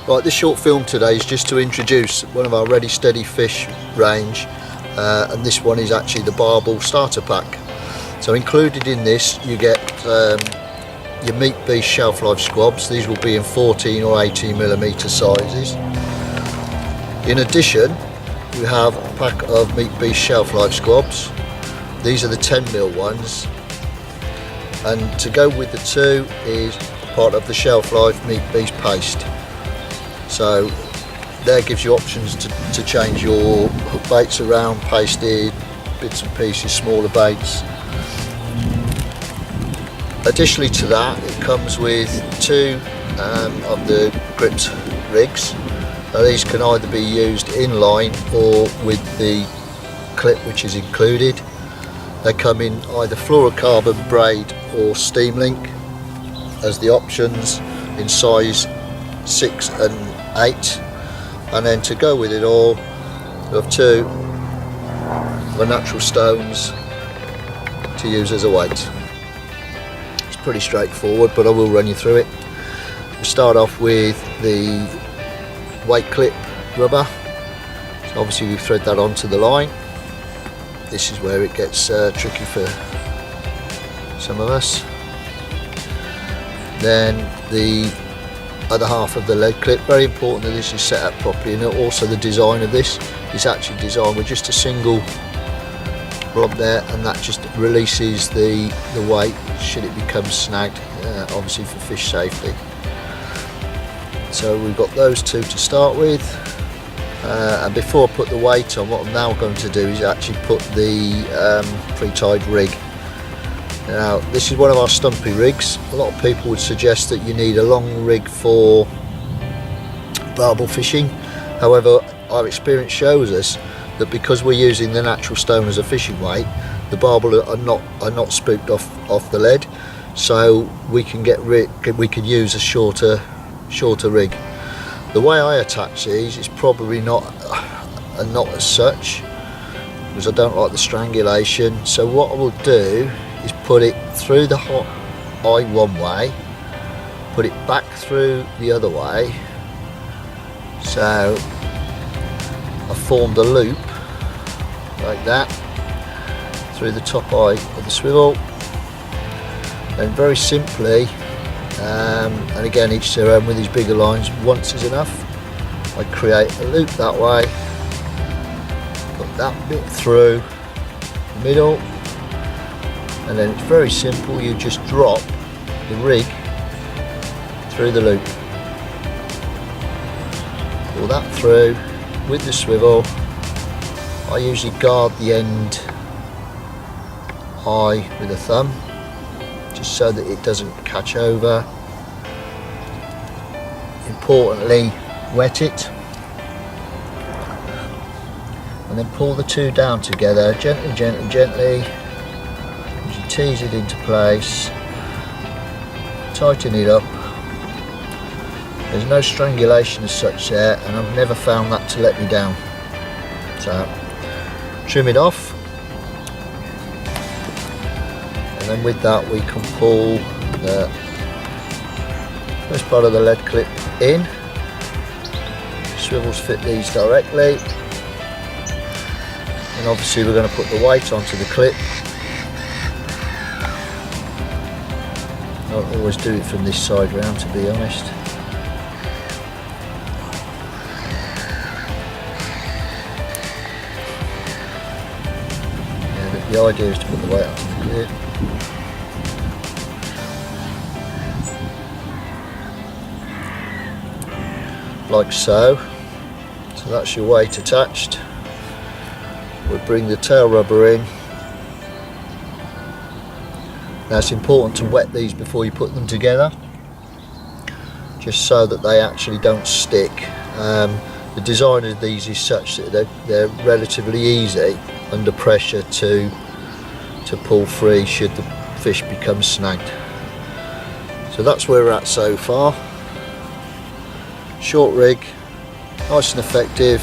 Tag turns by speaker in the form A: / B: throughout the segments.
A: Right, this short film today is just to introduce one of our ready steady fish range, and this one is actually the Barbel starter pack. So included in this you get your meat beast shelf life squabs. These will be in 14 or 18mm sizes. In addition, you have a pack of meat beast shelf life squabs. These are the 10mm ones, and to go with the two is part of the shelf life meat beast paste. So there gives you options to change your hook baits around, pasted, bits and pieces, smaller baits. Additionally to that, it comes with two of the Gripz rigs. Now these can either be used in line or with the clip which is included. They come in either fluorocarbon braid or steam link as the options in size 6 and 8, and then to go with it all you have two of the natural stones to use as a weight. It's pretty straightforward, but I will run you through it. We start off with the weight clip rubber, so obviously we thread that onto the line. This is where it gets tricky for some of us. Then the other half of the lead clip, very important that this is set up properly, and also the design of this is actually designed with just a single rod there, and that just releases the weight should it become snagged, obviously for fish safety. So we've got those two to start with, and before I put the weight on, what I'm now going to do is actually put the pre-tied rig. Now this is one of our stumpy rigs. A lot of people would suggest that you need a long rig for barbel fishing. However, our experience shows us that because we're using the natural stone as a fishing weight, the barbel are not spooked off the lead, so we can use a shorter rig. The way I attach these is probably not a knot as such, because I don't like the strangulation. So what I will do is put it through the hot eye one way, put it back through the other way, so I formed a loop like that through the top eye of the swivel. Then very simply, and again each to their own with these bigger lines, once is enough, I create a loop that way, put that bit through the middle, and then it's very simple. You just drop the rig through the loop, pull that through with the swivel. I usually guard the end high with a thumb, just so that it doesn't catch over. Importantly, wet it, and then pull the two down together gently, gently, gently. Tease it into place, tighten it up. There's no strangulation as such there, and I've never found that to let me down. So trim it off, and then with that we can pull the first part of the lead clip in. Swivels fit these directly, and obviously we're going to put the weight onto the clip. I always do it from this side round, to be honest. Yeah, the idea is to put the weight onto the clip. Like so. So that's your weight attached. We'll bring the tail rubber in. Now it's important to wet these before you put them together, just so that they actually don't stick. The design of these is such that they're relatively easy under pressure to pull free should the fish become snagged. So that's where we're at so far. Short rig, nice and effective.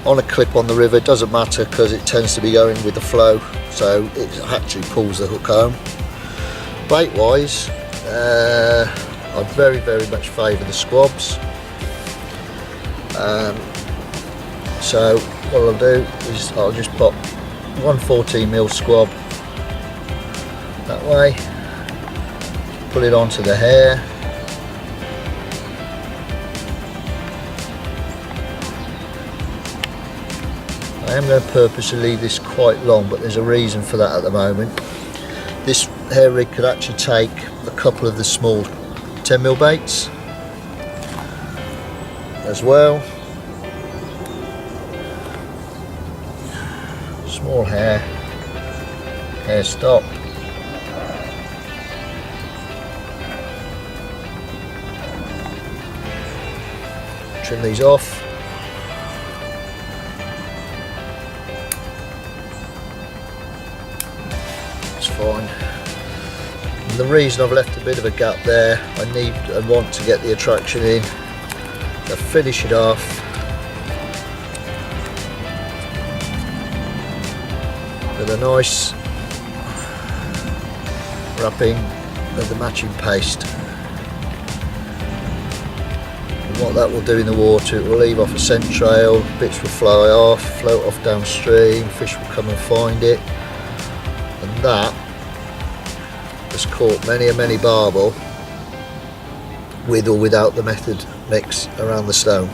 A: On a clip on the river, it doesn't matter because it tends to be going with the flow, so it actually pulls the hook home. Bait wise, I very much favour the squabs. So what I'll do is I'll just pop 114mm squab that way, put it onto the hair. I am going to purposely leave this quite long, but there's a reason for that at the moment. This hair rig could actually take a couple of the small 10mm baits as well. Small hair stop. Trim these off. It's fine. And the reason I've left a bit of a gap there, I want to get the attraction in. So finish it off. With a nice wrapping of the matching paste. And what that will do in the water, it will leave off a scent trail, bits will fly off, float off downstream, fish will come and find it. And that has caught many barbel with or without the method mix around the stone.